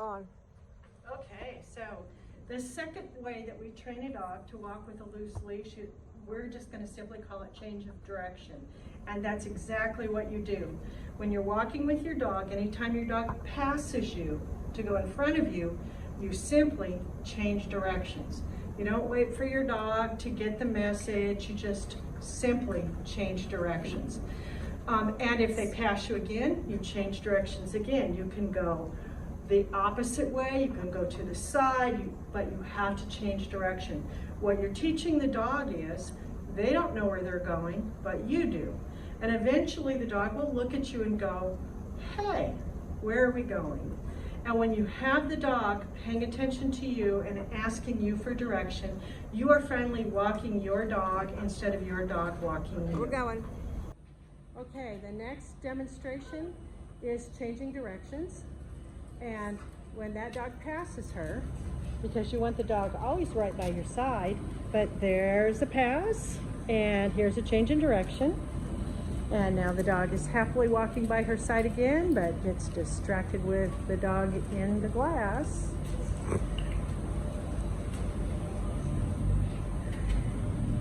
On. Okay, so the second way that we train a dog to walk with a loose leash, we're just going to simply call it change of direction. And that's exactly what you do. When you're walking with your dog, anytime your dog passes you to go in front of you, you simply change directions. You don't wait for your dog to get the message, you just simply change directions. And if they pass you again, you change directions again. You can go the opposite way, you can go to the side, but you have to change direction. What you're teaching the dog is, they don't know where they're going, but you do. And eventually the dog will look at you and go, hey, where are we going? And when you have the dog paying attention to you and asking you for direction, you are finally walking your dog instead of your dog walking you. We're going. Okay, the next demonstration is changing directions. And when that dog passes her, because you want the dog always right by your side, but there's a pass, and here's a change in direction. And now the dog is happily walking by her side again, but gets distracted with the dog in the glass.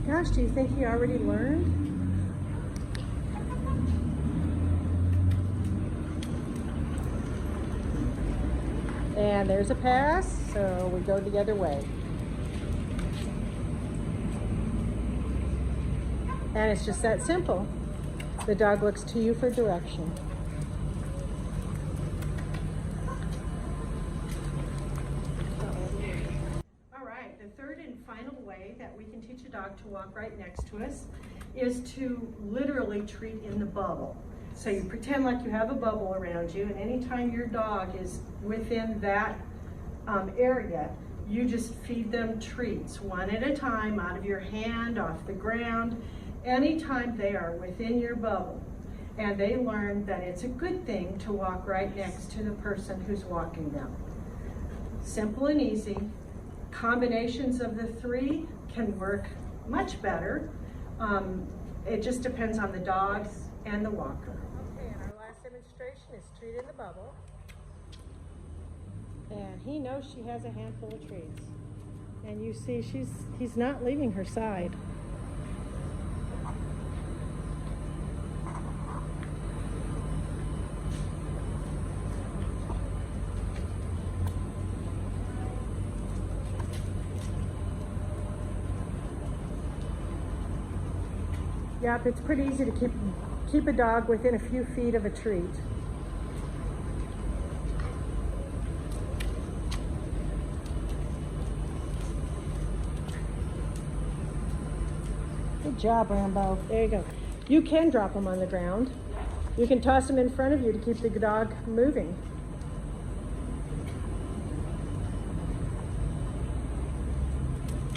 Gosh, do you think he already learned? And there's a pass, so we go the other way. And it's just that simple. The dog looks to you for direction. All right, the third and final way that we can teach a dog to walk right next to us is to literally treat in the bubble. So you pretend like you have a bubble around you, and anytime your dog is within that area, you just feed them treats, one at a time, out of your hand, off the ground, anytime they are within your bubble. And they learn that it's a good thing to walk right next to the person who's walking them. Simple and easy. Combinations of the three can work much better. It just depends on the dog and the walker. Okay, and our last demonstration is treat in the bubble. And he knows she has a handful of treats. And you see he's not leaving her side. Yep, it's pretty easy to keep a dog within a few feet of a treat. Good job, Rambo. There you go. You can drop them on the ground. You can toss them in front of you to keep the dog moving.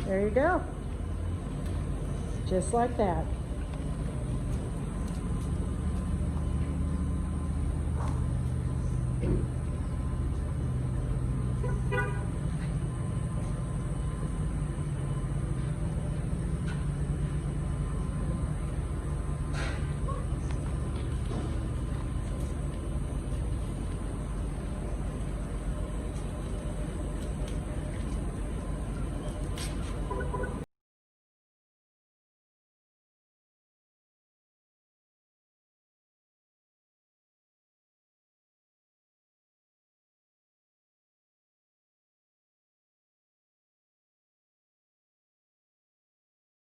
There you go. Just like that.